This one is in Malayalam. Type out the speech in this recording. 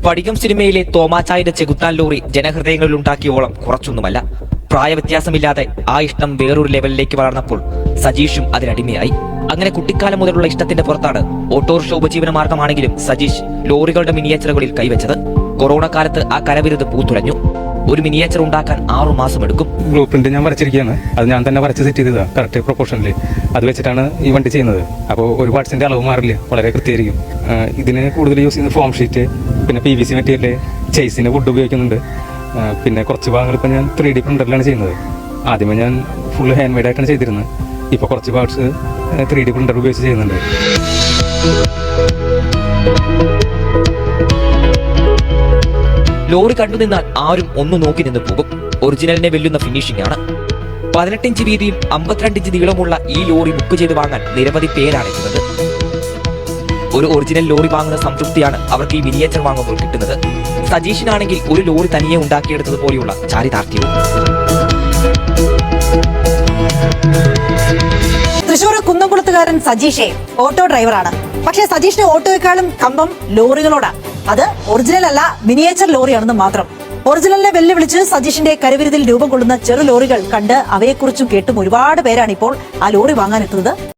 സ്ഫടികം സിനിമയിലെ തോമാച്ചായുടെ ചെകുത്താൻ ലോറി ജനഹൃദയങ്ങളിൽ ഉണ്ടാക്കിയോളം കുറച്ചൊന്നുമല്ല. പ്രായവ്യത്യാസമില്ലാതെ ആ ഇഷ്ടം വേറൊരു ലെവലിലേക്ക് വളർന്നപ്പോൾ സജീഷും അതിനടിമയായി. അങ്ങനെ കുട്ടിക്കാലം മുതലുള്ള ഇഷ്ടത്തിന്റെ പുറത്താണ് ഓട്ടോറിക്ഷ ഉപജീവന മാർഗമാണെങ്കിലും സജീഷ് ലോറികളുടെ മിനിയേച്ചറുകളിൽ കൈവച്ചത്. കൊറോണ കാലത്ത് ആ കരവിരുത് പൂത്തുലഞ്ഞു. ഒരു മിനിയേച്ചർ ഉണ്ടാക്കാൻ 6 മാസം എടുക്കും. ബ്ലൂ പ്രിന്റ് ഞാൻ വരച്ചിരിക്കുകയാണ്. അത് ഞാൻ തന്നെ വരച്ച് സെറ്റ് ചെയ്തതാണ് കറക്റ്റ് പ്രൊപ്പോർഷനിൽ. അത് വെച്ചിട്ടാണ് ഈ വണ്ടി ചെയ്യുന്നത്. അപ്പോൾ ഒരു പാർട്സിന്റെ അളവ് മാറില്ല, വളരെ കൃത്യമായിരിക്കും. ഇതിന് കൂടുതൽ യൂസ് ചെയ്യുന്ന ഫോം ഷീറ്റ്, പിന്നെ PVC മെറ്റീരിയൽ, ചേസിന് വുഡ് ഉപയോഗിക്കുന്നുണ്ട്. പിന്നെ കുറച്ച് ഭാഗങ്ങൾ ഇപ്പം ഞാൻ 3D പ്രിന്ററിലാണ് ചെയ്യുന്നത്. ആദ്യമേ ഞാൻ ഫുൾ ഹാൻഡ് മെയ്ഡ് ആയിട്ടാണ് ചെയ്തിരുന്നത്. ഇപ്പോൾ കുറച്ച് പാർട്സ് 3D പ്രിന്റർ ഉപയോഗിച്ച് ചെയ്യുന്നുണ്ട്. ലോറി കണ്ടുനിന്നാൽ ആരും ഒന്ന് നോക്കി നിന്ന് പോകും. ഒറിജിനലിനെ വെല്ലുന്ന ഫിനിഷിംഗ് ആണ്. 18 ഇഞ്ച് വീതിയും 52 ഇഞ്ച് നീളമുള്ള ഈ ലോറി ബുക്ക് ചെയ്ത് വാങ്ങാൻ നിരവധി പേരാണ് എത്തുന്നത്. ഒരു ഒറിജിനൽ ലോറി വാങ്ങുന്ന സംതൃപ്തിയാണ് അവർക്ക് ഈ മിനിയേച്ചർ വാങ്ങുമ്പോൾ കിട്ടുന്നത്. സജീഷിനാണെങ്കിൽ ഒരു ലോറി തനിയെ ഉണ്ടാക്കിയെടുത്തത് പോലെയുള്ള ചാരിതാർത്ഥ്യവും. തൃശൂർ കുന്നംകുളത്തുകാരൻ സജീഷെ ഓട്ടോ ഡ്രൈവറാണ്. പക്ഷേ സജീഷിന്റെ ഓട്ടോയെക്കാളും കമ്പം ലോറികളോടാണ്. അത് ഒറിജിനൽ അല്ല, മിനിയേച്ചർ ലോറിയാണെന്ന് മാത്രം. ഒറിജിനലിനെ വെല്ലുവിളിച്ച് സജീഷിന്റെ കരവിരുതിൽ രൂപം കൊള്ളുന്ന ചെറു ലോറികൾ കണ്ട് അവയെക്കുറിച്ചും കേട്ടും ഒരുപാട് പേരാണ് ഇപ്പോൾ ആ ലോറി വാങ്ങാനെത്തുന്നത്.